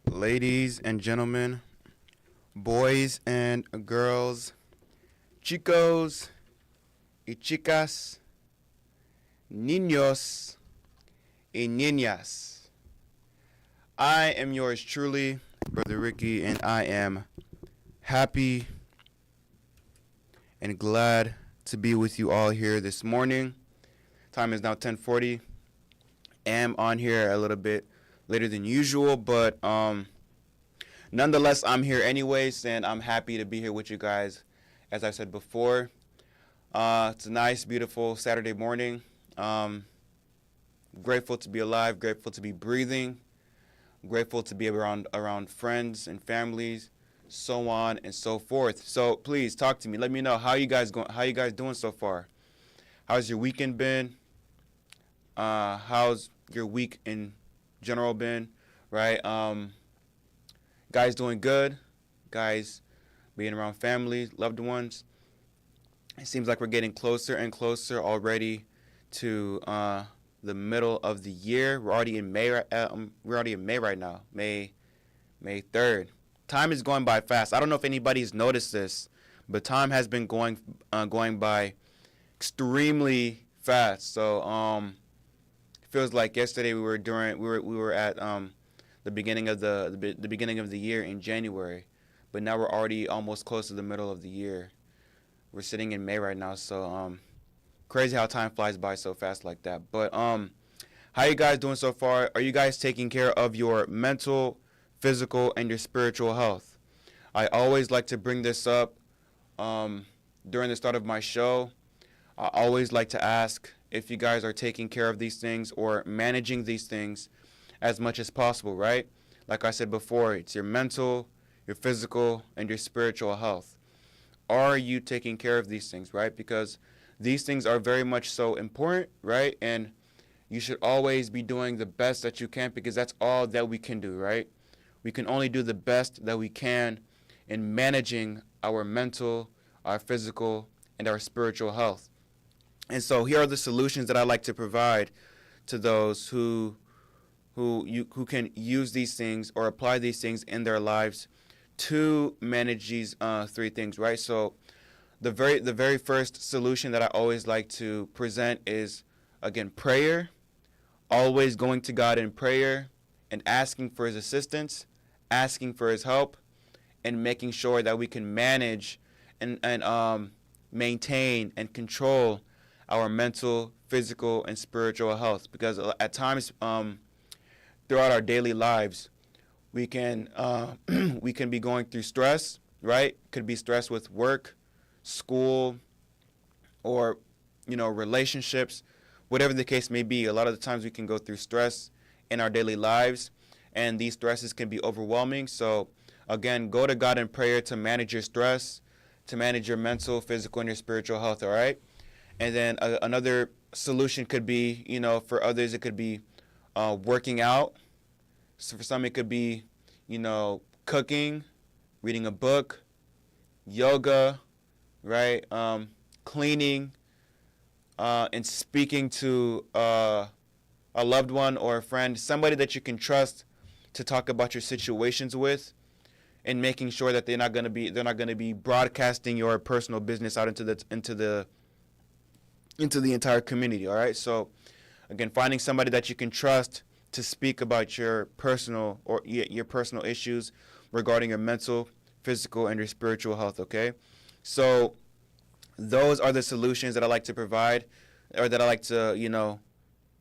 Ladies and gentlemen, boys and girls, chicos y chicas, niños y niñas. I am yours truly, Brother Ricky, and I am happy and glad to be with you all here this morning. Time is now 10:40. Am on here a little bit later than usual, but nonetheless, I'm here anyways, and I'm happy to be here with you guys. As I said before, it's a nice, beautiful Saturday morning. Grateful to be alive, grateful to be breathing, grateful to be around friends and families, so on and so forth. So please talk to me. Let me know how you guys doing so far. How's your weekend been? How's your week in general been? Right? Guys doing good. Guys being around family, loved ones. It seems like we're getting closer and closer already to the middle of the year. We're already in May. We're already in May right now. May 3rd. Time is going by fast. I don't know if anybody's noticed this, but time has been going by extremely fast. So it feels like yesterday we were at the beginning of the beginning of the year in January, but now we're already almost close to the middle of the year. We're sitting in May right now, so crazy how time flies by so fast like that. But how you guys doing so far? Are you guys taking care of your mental, physical, and your spiritual health? I always like to bring this up during the start of my show. I always like to ask if you guys are taking care of these things or managing these things as much as possible, right? Like I said before, it's your mental, your physical, and your spiritual health. Are you taking care of these things, right? Because these things are very much so important, right? And you should always be doing the best that you can, because that's all that we can do, right? We can only do the best that we can in managing our mental, our physical, and our spiritual health. And so here are the solutions that I like to provide to those who can use these things or apply these things in their lives to manage these three things, right? So the very first solution that I always like to present is, again, prayer. Always going to God in prayer and asking for his assistance, asking for his help, and making sure that we can manage and maintain and control our mental, physical, and spiritual health. Because at times throughout our daily lives, we can we can be going through stress, right? Could be stress with work, school, or relationships, whatever the case may be. A lot of the times we can go through stress in our daily lives, and these stresses can be overwhelming. So again, go to God in prayer to manage your stress, to manage your mental, physical, and your spiritual health. All right. And then another solution could be, for others, it could be working out. So for some, it could be, cooking, reading a book, yoga, right? Cleaning, and speaking to a loved one or a friend, somebody that you can trust to talk about your situations with, and making sure that they're not going to be broadcasting your personal business out into the entire community. All right. So again, finding somebody that you can trust to speak about your personal issues regarding your mental, physical, and your spiritual health. Okay. So those are the solutions that I like to provide, or that I like to,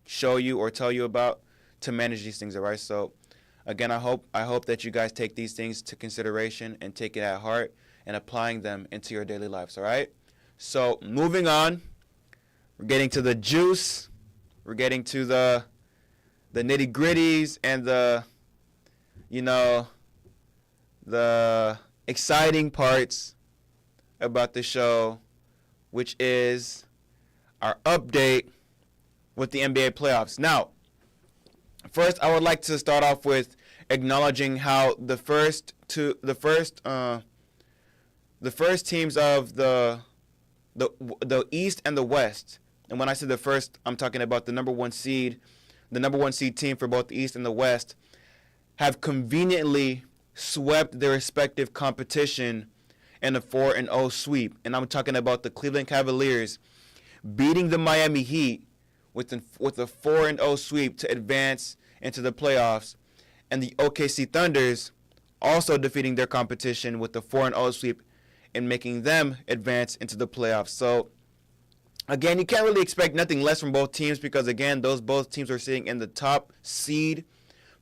show you or tell you about to manage these things. All right. So again, I hope that you guys take these things to consideration and take it at heart and applying them into your daily lives. All right. So moving on. We're getting to the juice. We're getting to the nitty-gritties and the exciting parts about the show, which is our update with the NBA playoffs. Now, first, I would like to start off with acknowledging how the first teams of the East and the West. And when I say the first, I'm talking about the number one seed team for both the East and the West, have conveniently swept their respective competition in a 4-0 sweep. And I'm talking about the Cleveland Cavaliers beating the Miami Heat with a 4-0 sweep to advance into the playoffs, and the OKC Thunders also defeating their competition with the 4-0 sweep and making them advance into the playoffs. So, again, you can't really expect nothing less from both teams because, again, both teams are sitting in the top seed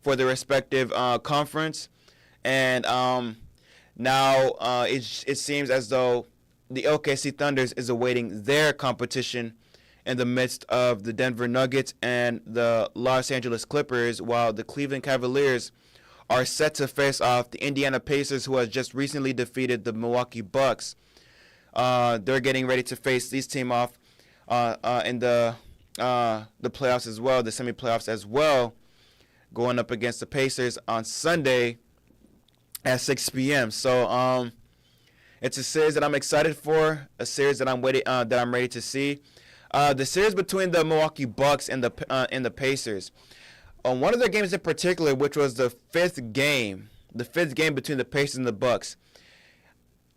for their respective conference. And now it seems as though the OKC Thunders is awaiting their competition in the midst of the Denver Nuggets and the Los Angeles Clippers, while the Cleveland Cavaliers are set to face off the Indiana Pacers, who has just recently defeated the Milwaukee Bucks. They're getting ready to face these teams off in the playoffs as well, the semi-playoffs as well, going up against the Pacers on Sunday at 6 p.m. So it's a series that I'm excited for, a series that I'm ready to see. The series between the Milwaukee Bucks and the Pacers. On one of their games in particular, which was the fifth game between the Pacers and the Bucks,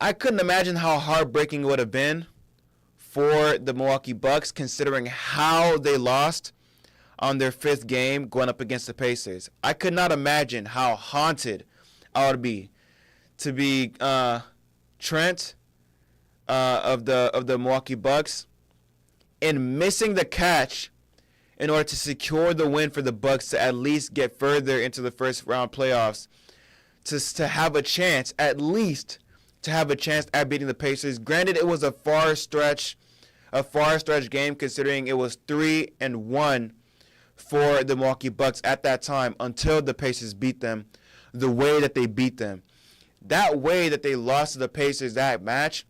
I couldn't imagine how heartbreaking it would have been for the Milwaukee Bucks, considering how they lost on their fifth game going up against the Pacers. I could not imagine how haunted I would be to be Trent of the Milwaukee Bucks and missing the catch in order to secure the win for the Bucks to at least get further into the first round playoffs, to have a chance, at least to have a chance at beating the Pacers. Granted, it was a far stretch game, considering it was 3-1 for the Milwaukee Bucks at that time until the Pacers beat them the way that they beat them. That way that they lost to the Pacers that match,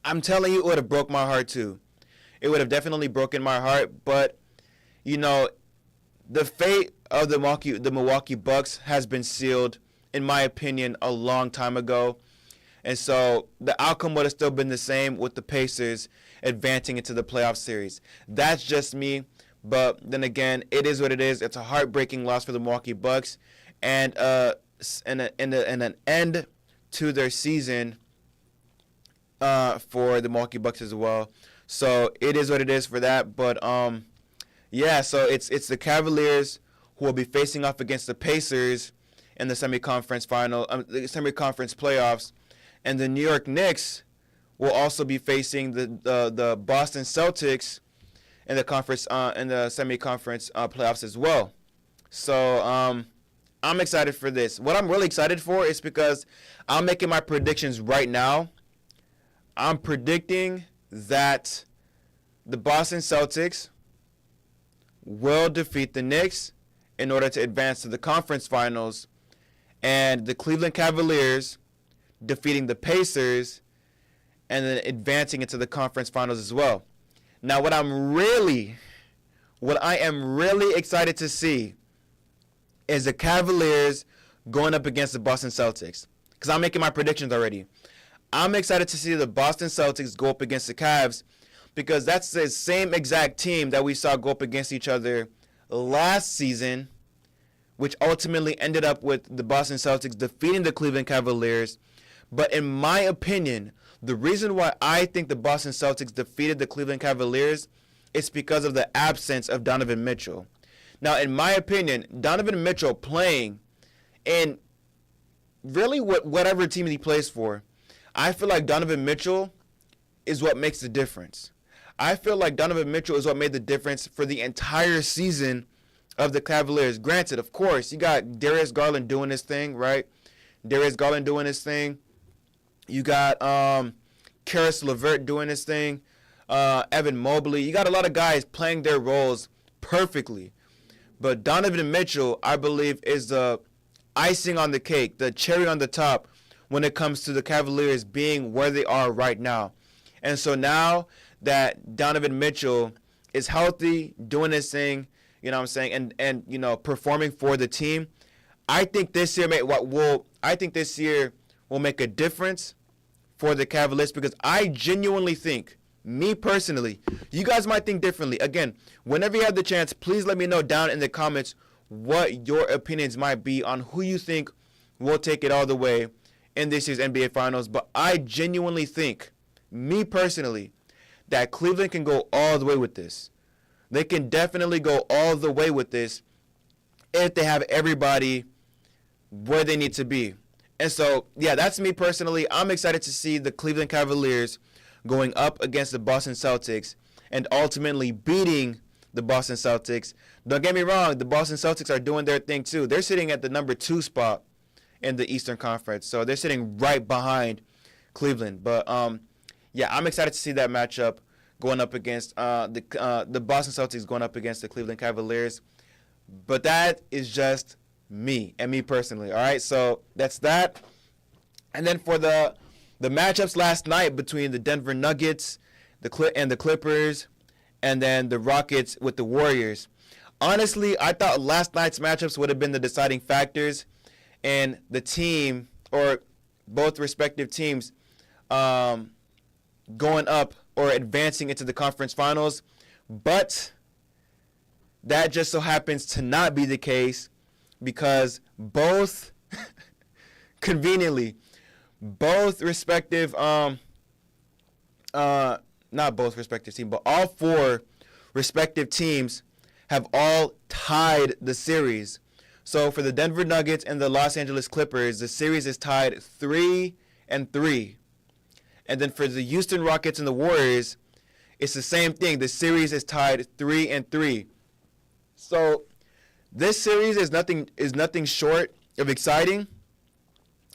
I'm telling you, it would have broke my heart too. It would have definitely broken my heart, but you know, the fate of the Milwaukee Bucks has been sealed, in my opinion, a long time ago. And so the outcome would have still been the same with the Pacers advancing into the playoff series. That's just me, but then again, it is what it is. It's a heartbreaking loss for the Milwaukee Bucks, and an end to their season for the Milwaukee Bucks as well. So it is what it is for that. But yeah, so it's the Cavaliers who will be facing off against the Pacers in the semi-conference playoffs, and the New York Knicks will also be facing the Boston Celtics in the conference in the semi-conference playoffs as well. So I'm excited for this. What I'm really excited for is because I'm making my predictions right now. I'm predicting that the Boston Celtics will defeat the Knicks in order to advance to the conference finals, and the Cleveland Cavaliers defeating the Pacers and then advancing into the conference finals as well. Now, what I am really excited to see is the Cavaliers going up against the Boston Celtics, because I'm making my predictions already. I'm excited to see the Boston Celtics go up against the Cavs, because that's the same exact team that we saw go up against each other last season, which ultimately ended up with the Boston Celtics defeating the Cleveland Cavaliers. But in my opinion, the reason why I think the Boston Celtics defeated the Cleveland Cavaliers is because of the absence of Donovan Mitchell. Now, in my opinion, Donovan Mitchell playing in really whatever team he plays for, I feel like Donovan Mitchell is what makes the difference. I feel like Donovan Mitchell is what made the difference for the entire season of the Cavaliers. Granted, of course, you got Darius Garland doing his thing, right? Darius Garland doing his thing. You got Karis LeVert doing his thing. Evan Mobley. You got a lot of guys playing their roles perfectly. But Donovan Mitchell, I believe, is the icing on the cake, the cherry on the top when it comes to the Cavaliers being where they are right now. And so now that Donovan Mitchell is healthy, doing his thing, you know what I'm saying, and you know, performing for the team, I think this year will make a difference for the Cavaliers, because I genuinely think, me personally, you guys might think differently. Again, whenever you have the chance, please let me know down in the comments what your opinions might be on who you think will take it all the way in this year's NBA Finals. But I genuinely think, me personally, that Cleveland can go all the way with this. They can definitely go all the way with this if they have everybody where they need to be. And so, yeah, that's me personally. I'm excited to see the Cleveland Cavaliers going up against the Boston Celtics and ultimately beating the Boston Celtics. Don't get me wrong, the Boston Celtics are doing their thing too. They're sitting at the number 2 spot in the Eastern Conference. So they're sitting right behind Cleveland. But, yeah, I'm excited to see that matchup going up against the Boston Celtics going up against the Cleveland Cavaliers. But that is just me and me personally. All right, so that's that. And then for the matchups last night between the Denver Nuggets and the Clippers, and then the Rockets with the Warriors. Honestly, I thought last night's matchups would have been the deciding factors, and the team, or both respective teams, going up or advancing into the conference finals. But that just so happens to not be the case, because both, conveniently, both respective, not both respective teams, but all 4 respective teams have all tied the series. So for the Denver Nuggets and the Los Angeles Clippers, the series is tied 3-3. And then for the Houston Rockets and the Warriors, it's the same thing. The series is tied 3-3. So this series is nothing short of exciting,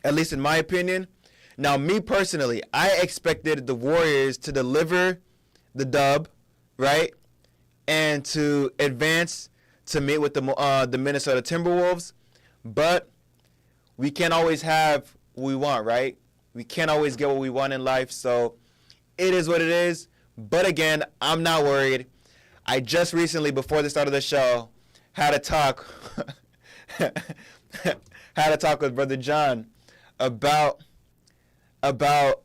at least in my opinion. Now, me personally, I expected the Warriors to deliver the dub, right, and to advance to meet with the Minnesota Timberwolves. But we can't always have what we want, right? We can't always get what we want in life, so it is what it is. But again, I'm not worried. I just recently, before the start of the show, had a talk with Brother John about the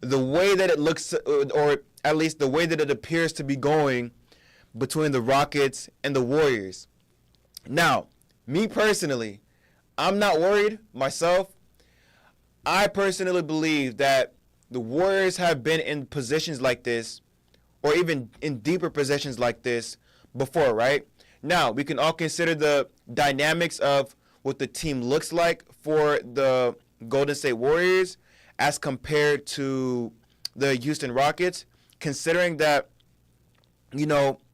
way that it looks, or at least the way that it appears to be going between the Rockets and the Warriors. Now, me personally, I'm not worried myself. I personally believe that the Warriors have been in positions like this, or even in deeper positions like this before, right? Now, we can all consider the dynamics of what the team looks like for the Golden State Warriors as compared to the Houston Rockets, considering that,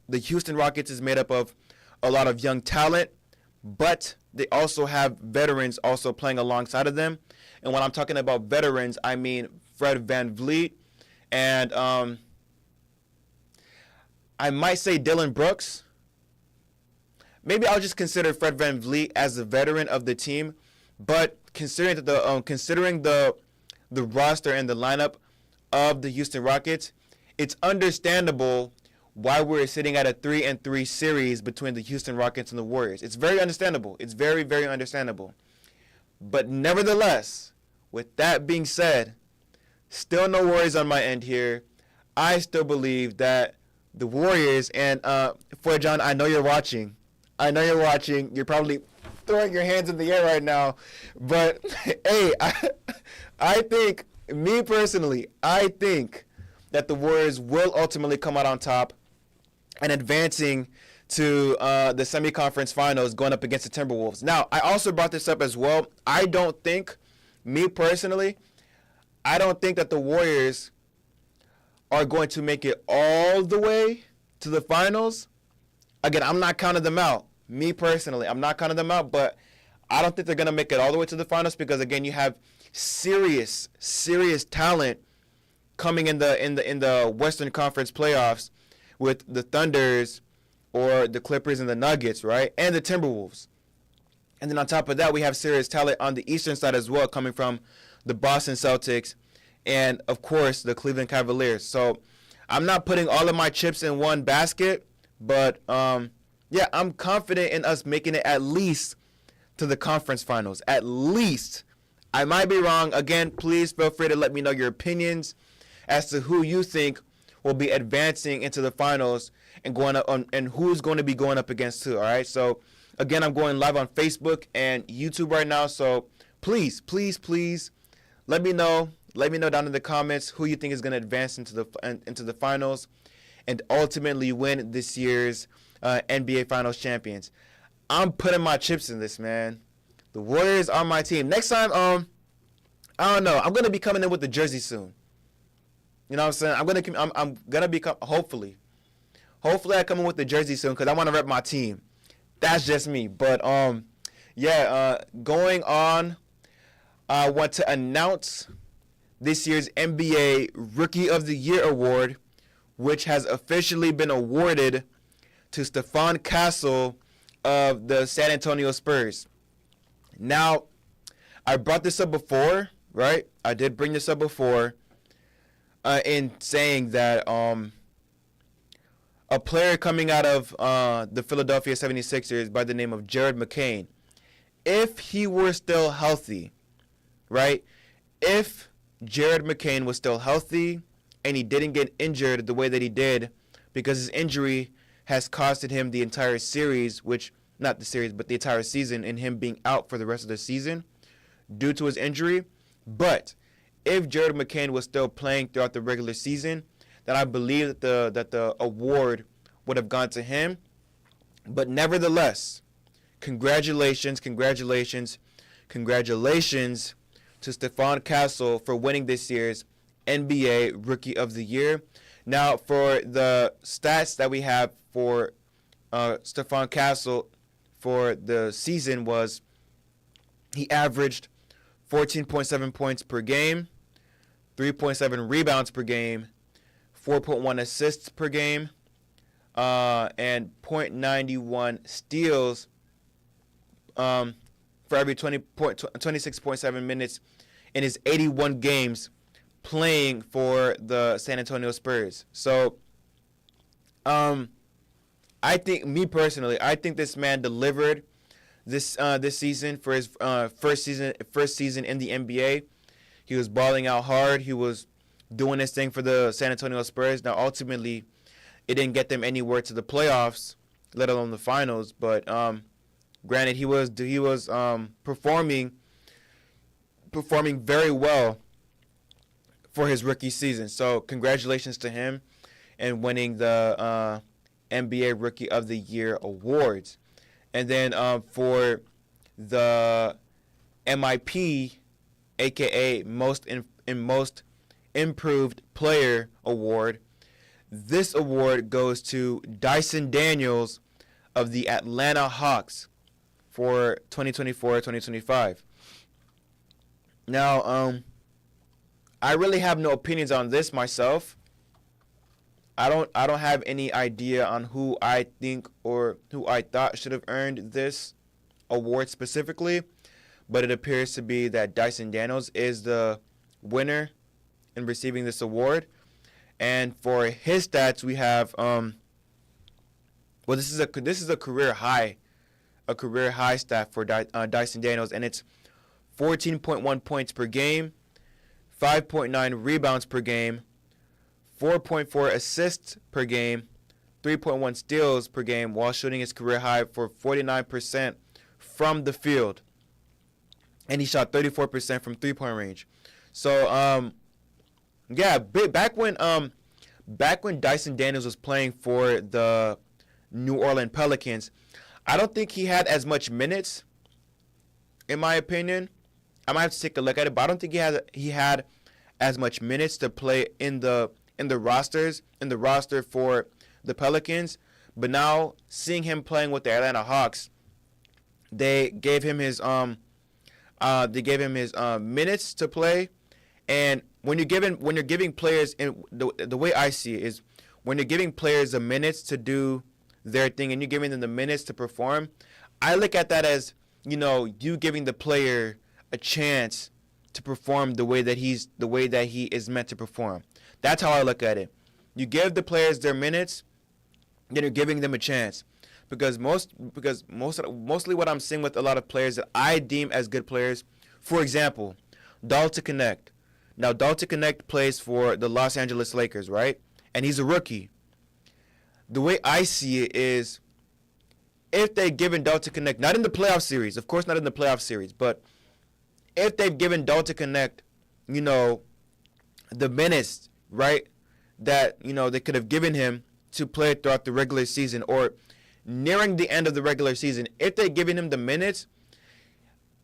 the Houston Rockets is made up of a lot of young talent, but they also have veterans also playing alongside of them. And when I'm talking about veterans, I mean Fred VanVleet and I might say Dillon Brooks. Maybe I'll just consider Fred VanVleet as a veteran of the team, but considering the roster and the lineup of the Houston Rockets, it's understandable why we're sitting at a 3-3 series between the Houston Rockets and the Warriors. It's very understandable. It's very, very understandable. But nevertheless, with that being said, still no worries on my end here. I still believe that the Warriors, and for John, I know you're watching. You're probably throwing your hands in the air right now. But, hey, I think, me personally, I think that the Warriors will ultimately come out on top and advancing to the semi-conference finals going up against the Timberwolves. Now, I also brought this up as well. I don't think that the Warriors are going to make it all the way to the finals. Again, I'm not counting them out. Me personally, I'm not counting them out, but I don't think they're going to make it all the way to the finals because, again, you have serious talent coming in the Western Conference playoffs with the Thunders or the Clippers and the Nuggets, right? And the Timberwolves. And then on top of that, we have serious talent on the Eastern side as well, coming from the Boston Celtics and, of course, the Cleveland Cavaliers. So I'm not putting all of my chips in one basket, but, yeah, I'm confident in us making it at least to the conference finals. At least. I might be wrong. Again, please feel free to let me know your opinions as to who you think will be advancing into the finals and going up on, and who's going to be going up against who. All right. So again, I'm going live on Facebook and YouTube right now. So please, please, please, let me know. Let me know down in the comments who you think is going to advance into the finals and ultimately win this year's NBA Finals champions. I'm putting my chips in this, man. The Warriors are my team. Next time, I don't know. I'm gonna be coming in with the jersey soon. You know what I'm saying? I'm gonna be hopefully I come in with the jersey soon because I want to rep my team. That's just me. But going on, I want to announce this year's NBA Rookie of the Year award, which has officially been awarded to Stephon Castle of the San Antonio Spurs. Now, I brought this up before, right? I did bring this up before in saying that a player coming out of the Philadelphia 76ers by the name of Jared McCain, if he were still healthy, right? If Jared McCain was still healthy and he didn't get injured the way that he did, because his injury has costed him the entire series, which, not the series, but the entire season, and him being out for the rest of the season due to his injury. But if Jared McCain was still playing throughout the regular season, then I believe that the award would have gone to him. But nevertheless, congratulations to Stephon Castle for winning this year's NBA Rookie of the Year. Now, for the stats that we have for Stephon Castle for the season was he averaged 14.7 points per game, 3.7 rebounds per game, 4.1 assists per game, and 0.91 steals for every 26.7 minutes in his 81 games playing for the San Antonio Spurs. So, I think, me personally, I think this man delivered this season for his first season in the NBA. He was balling out hard. He was doing his thing for the San Antonio Spurs. Now, ultimately, it didn't get them anywhere to the playoffs, let alone the finals. But granted, he was performing very well for his rookie season. So congratulations to him and winning the NBA Rookie of the Year awards. And then for the MIP, aka Most Improved Player award, this award goes to Dyson Daniels of the Atlanta Hawks for 2024-2025. Now, I really have no opinions on this myself. I don't have any idea on who I think or who I thought should have earned this award specifically, but it appears to be that Dyson Daniels is the winner in receiving this award. And for his stats, we have this is a career high stat for Dyson Daniels, and it's 14.1 points per game, 5.9 rebounds per game, 4.4 assists per game, 3.1 steals per game, while shooting his career high for 49% from the field. And he shot 34% from three-point range. So, back when Dyson Daniels was playing for the New Orleans Pelicans, I don't think he had as much minutes, in my opinion. I might have to take a look at it, but I don't think he had as much minutes to play in the roster for the Pelicans. But now, seeing him playing with the Atlanta Hawks, they gave him his minutes to play. And when you're giving players, in the way I see it is, when you're giving players the minutes to do their thing and you're giving them the minutes to perform, I look at that as, you giving the player a chance to perform the way that he is meant to perform. That's how I look at it. You give the players their minutes, then you're giving them a chance. Because mostly what I'm seeing with a lot of players that I deem as good players, for example, Dalton Knecht. Now, Dalton Knecht plays for the Los Angeles Lakers, right? and he's a rookie. The way I see it is, if they've given Dalton Knecht, not in the playoff series, of course not in the playoff series, but if they've given Dalton Knecht, the minutes, right, that, they could have given him to play throughout the regular season or nearing the end of the regular season, if they've given him the minutes,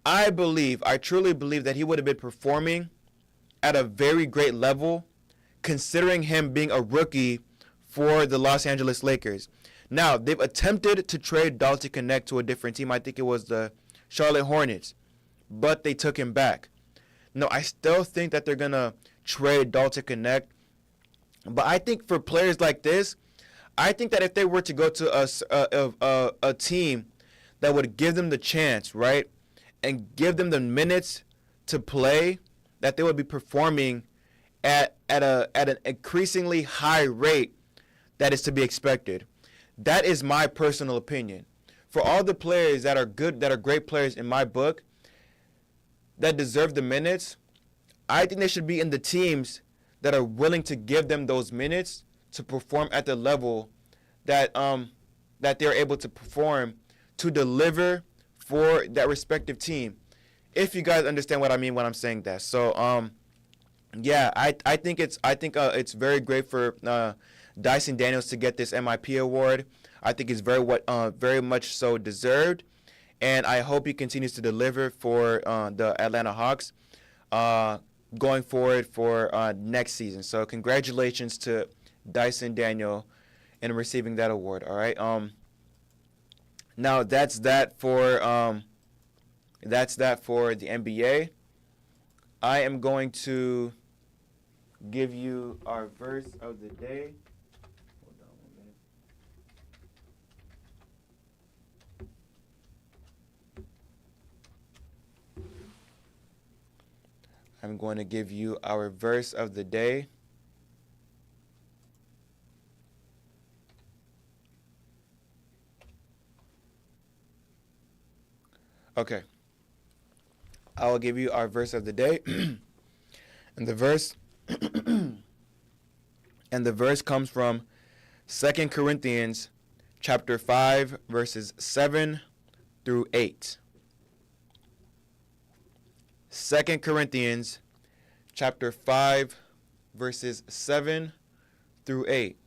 I truly believe that he would have been performing at a very great level, considering him being a rookie for the Los Angeles Lakers. Now, they've attempted to trade Dalton Knecht to a different team. I think it was the Charlotte Hornets, but they took him back. No, I still think that they're going to trade Dalton Knecht, but I think for players like this, I think that if they were to go to a team that would give them the chance, right, and give them the minutes to play, that they would be performing at an increasingly high rate that is to be expected. That is my personal opinion. For all the players that are good, that are great players in my book, that deserve the minutes, I think they should be in the teams that are willing to give them those minutes to perform at the level that they're able to perform, to deliver for that respective team. If you guys understand what I mean when I'm saying that. So yeah, I think it's very great for Dyson Daniels to get this MIP award. I think it's very much so deserved, and I hope he continues to deliver for the Atlanta Hawks going forward for next season. So congratulations to Dyson Daniel in receiving that award. All right. Now that's that for the NBA. I am going to give you our verse of the day. Hold on 1 minute. I'm going to give you our verse of the day. Okay. I will give you our verse of the day. And the verse comes from 2 Corinthians chapter 5 verses 7 through 8. 2 Corinthians chapter 5 verses 7 through 8.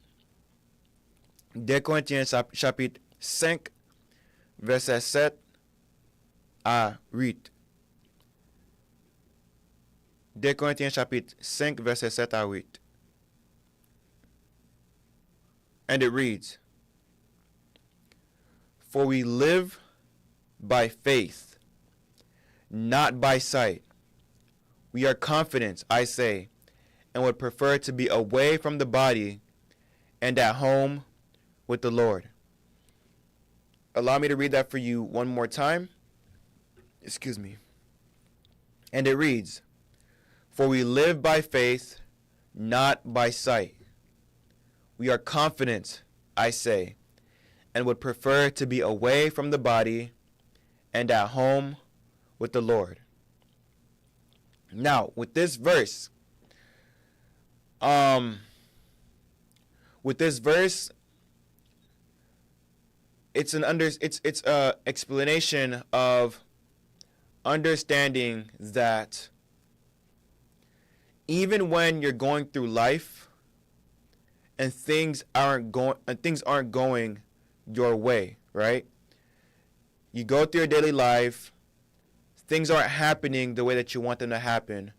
2 Corinthiens chapitre 5 verset 7 à 8. 2 Corinthiens chapitre 5 verset 7 à 8. And it reads, "For we live by faith, not by sight. We are confident, I say, and would prefer to be away from the body and at home with the Lord." Allow me to read that for you one more time. Excuse me. And it reads, "For we live by faith, not by sight. We are confident, I say, and would prefer to be away from the body and at home with the Lord." Now, with this verse, it's a explanation of understanding that even when you're going through life and things aren't going your way, right? You go through your daily life, things aren't happening the way that you want them to happen.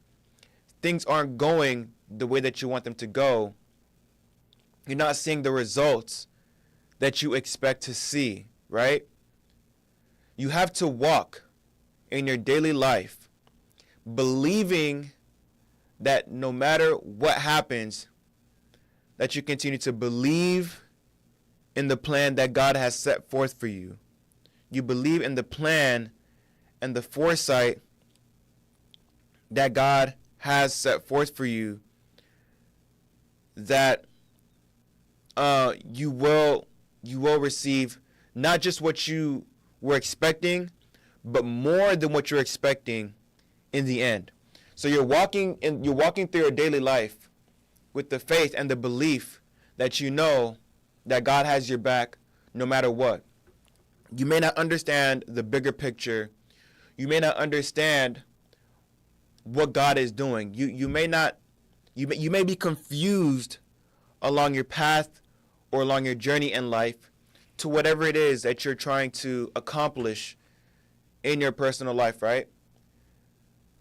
Things aren't going the way that you want them to go. You're not seeing the results that you expect to see, right? You have to walk in your daily life believing that no matter what happens, that you continue to believe in the plan that God has set forth for you. You believe in the plan and the foresight that God has set forth for you, that you will receive not just what you were expecting, but more than what you're expecting in the end. So you're walking through your daily life with the faith and the belief that you know that God has your back no matter what. You may not understand the bigger picture. You may not understand what God is doing. You may not, you may be confused along your path or along your journey in life to whatever it is that you're trying to accomplish in your personal life, right?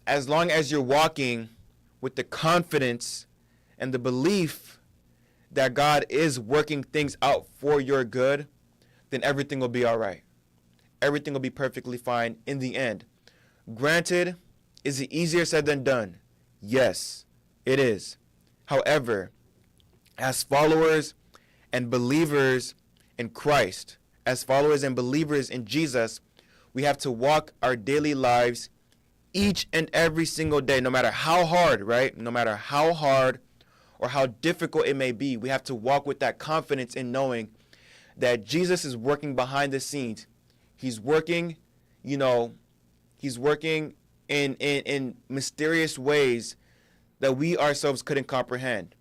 As long as you're walking with the confidence and the belief that God is working things out for your good, then everything will be all right. Everything will be perfectly fine in the end. Granted, is it easier said than done? Yes, it is. However, as followers and believers in Christ, as followers and believers in Jesus, we have to walk our daily lives each and every single day, no matter how hard, right? No matter how hard or how difficult it may be, we have to walk with that confidence in knowing that Jesus is working behind the scenes. He's working, he's working in mysterious ways that we ourselves couldn't comprehend.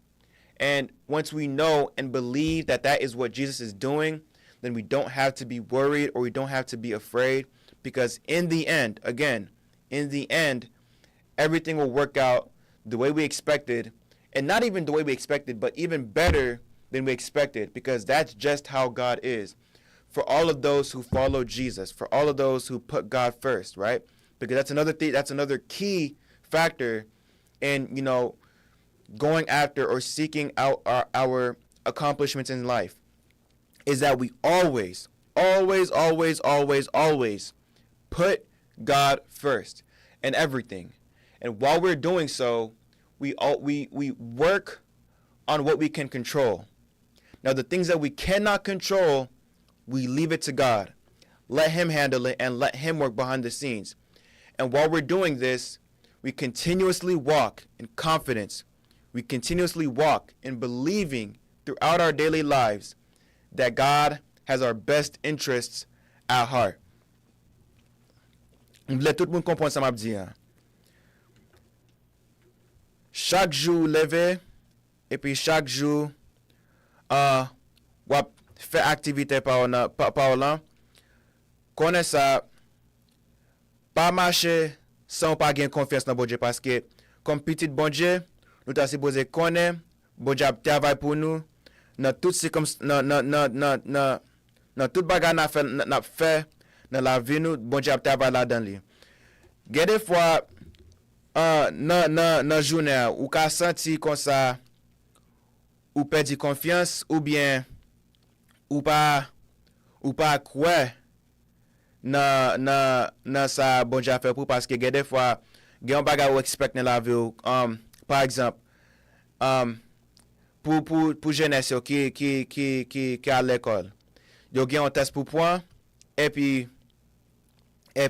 And once we know and believe that that is what Jesus is doing, then we don't have to be worried or we don't have to be afraid, because in the end, again, in the end, everything will work out the way we expected, and not even the way we expected, but even better than we expected, because that's just how God is. For all of those who follow Jesus, for all of those who put God first, right? Because that's another thing, that's another key factor in, going after or seeking out our accomplishments in life, is that we always put God first in everything. And while we're doing so, we work on what we can control. Now, the things that we cannot control, we leave it to God. Let Him handle it and let Him work behind the scenes. And while we're doing this, we continuously walk in confidence. We continuously walk in believing throughout our daily lives that God has our best interests at heart. M'vle tout moun kompon sa m'ap di an. Chaque jour leve, et puis chaque jour wap fè aktivite pa ou lan, konen sa, pa mache san pa gen konfians nan Bonje, paske kom petit Bonje, nou ta supposé konen, Bonje ap travay pou nou, nan tout tout bagay nan fè, nan la vi nou, Bonje ap travay la dan li. Gen de fwa, nan jounen, ou ka senti kon sa, ou perdi konfians, ou bien, ou pa kwe nan sa Bonje a fè pou, paske gen de fwa, gen yon bagay ou expect nan la vi ou, par exemple, pour jeunesse yo qui à l'école, yo gen un test pour point, et puis gen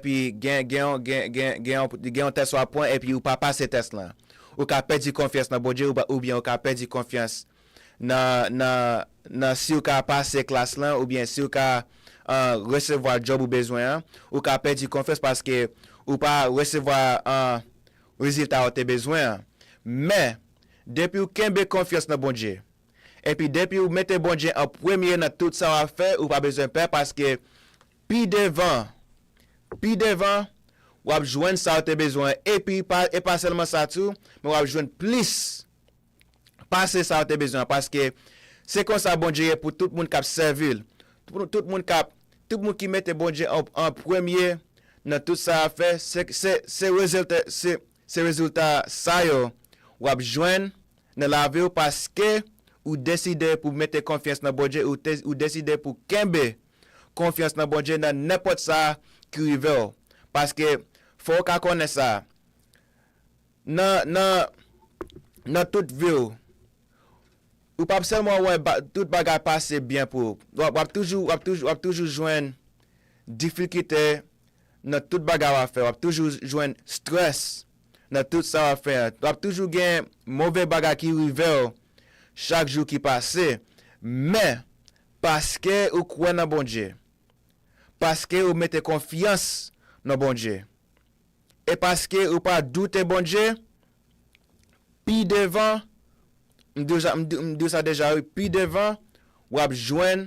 un test sur point, et puis ou pas passer test là, ou ka perdu confiance dans Bonje, ou bien ou ka perdu confiance dans si ou ka passer classe là, ou bien si ou ka recevoir job ou besoin, ou ka perdu confiance parce que ou pas recevoir résultat ou te besoin. Mais depuis ou kembe confiance dans Bonje, et puis depuis ou mettez Bonje en premier dans tout ça à faire, ou pas besoin de peur, parce que puis devant ou ap joindre ça ou te besoin, et puis pas seulement ça tout, mais ou ap joindre plus passer ça ou te besoin, parce que c'est comme ça Bonje pour tout le monde qui servir, tout le monde qui mette Bonje en premier dans tout ça à faire, c'est résultat ça yo ou ap joindre dans la vie, parce que ou décider pour mettre confiance dans Bonje, ou décider pour kembe confiance dans Bonje dans n'importe ça qui rive, parce que faut qu'on connaisse ça dans toute vie, ou pas seulement ouais tout bagay passe bien pour ou toujours joindre difficulté dans tout bagay à faire, ou toujours joindre stress dans tout ça à faire, ou toujours gain mauvais bagay qui rive chaque jour qui passe, mais parce que ou croit dans Bonje, parce que ou mettez confiance dans Bonje, et parce que ou pas douter Bonje, puis devant m'dou ça déjà, puis devant, ou ap joindre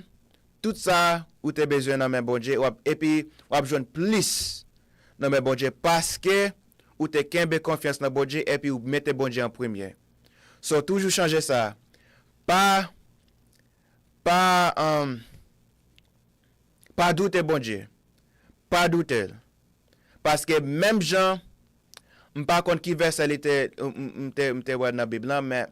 tout ça ou te besoin dans mes bon Dieu, et puis ou ap joindre plus dans mes bon Dieu, parce que ou te kembe confiance dans bon Dieu, et puis ou mettez bon Dieu en premier. So, toujours changer ça. Pas douter bon Dieu. Pas douter. Parce que même Jean, pas contre qui verset était m'te dans la Bible, mais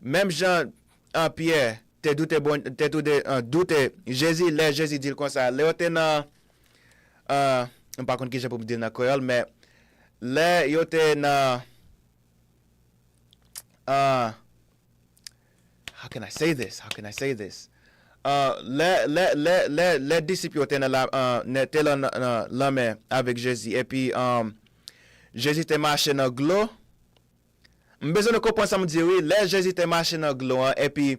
même Jean en Pierre, te doute Jésus, là Jésus dit comme ça. Là était dans pas contre qui j'ai pour me dire dans Créole, mais là il était dans how can I say this? Les disciples étaient dans la mer avec Jésus. Et puis, Jésus était marché dans l'eau. Je besoin de comprendre ça, me dire oui, les Jésus était marché dans l'eau. Et puis,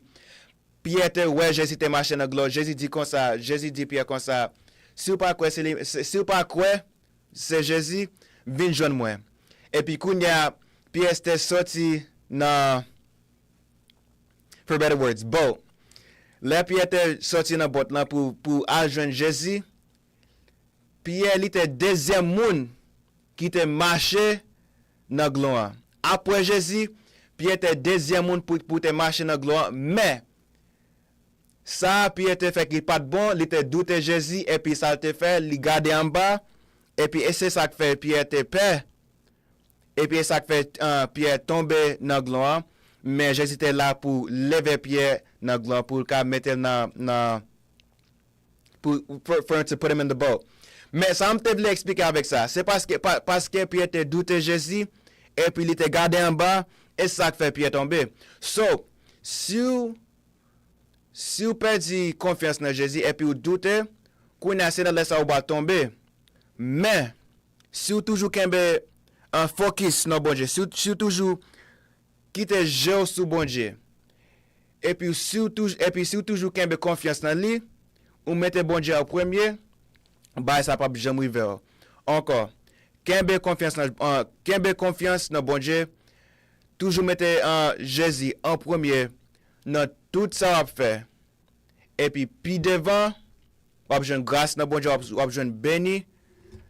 Pierre était, ouais, Jésus était marché dans l'eau. Jésus dit comme ça, Jésus dit Pierre comme ça. Si vous pas quoi, c'est Jésus, viens joindre moi. Et puis, quand Pierre était sorti dans, for better words, boat. Là, Pierre était sorti dans la boîte là pour rejoindre Jésus. Pierre était deuxième monde qui était marché dans la gloire. Après Jésus, Pierre était deuxième monde pour te marcher dans la gloire. Mais, ça, Pierre était fait qu'il pas de bon, il était douté Jésus, et puis ça te fait, il garder en bas, et puis c'est ça qui fait Pierre était peur. Et puis ça fait Pierre tomber dans la gloire. Mais Jésus était là pour lever Pierre dans la gloire, pour mettre pour to put him in the boat. Mais ça me voulais expliquer avec ça. C'est parce que Pierre était douté Jésus, et puis il était gardé en bas, et ça fait Pierre tomber. So, si vous perdez confiance dans Jésus, et puis vous doutez, qu'on a assez dans ça, vous va tomber. Mais, si vous toujours un focus dans bon Dieu, si vous toujours quitte jeu sous bon Dieu, et puis si vous toujours confiance dans lui, ou mettez bon Dieu au premier, bah ça pas jamais arriver. Encore, confiance dans bon Dieu, toujours mettez Jésus en premier dans tout ça à faire. Et puis devant, vous avez besoin grâce dans bon Dieu, vous avez besoin béni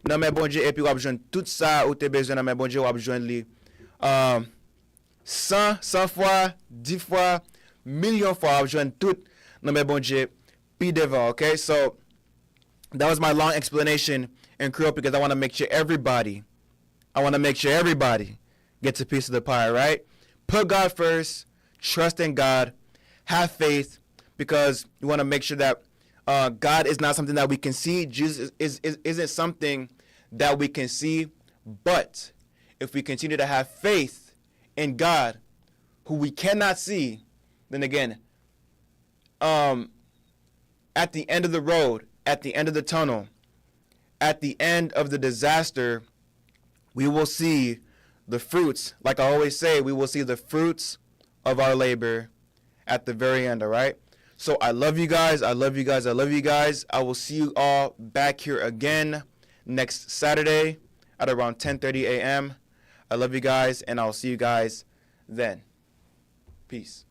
dans mes bon Dieu, et puis vous avez besoin tout ça où tu as besoin dans mes bon Dieu, vous avez besoin de lui 100 fois, 10 fois, millions fois, vous avez besoin tout dans mes bon Dieu, puis devant, okay? So, that was my long explanation in Creole because I want to make sure everybody gets a piece of the pie, right? Put God first, trust in God, have faith, because you want to make sure that God is not something that we can see. Jesus isn't something that we can see. But if we continue to have faith in God, who we cannot see, then again, at the end of the road, at the end of the tunnel, at the end of the disaster, we will see the fruits. Like I always say, we will see the fruits of our labor at the very end, all right? So I love you guys. I love you guys. I love you guys. I will see you all back here again next Saturday at around 10:30 a.m. I love you guys, and I'll see you guys then. Peace.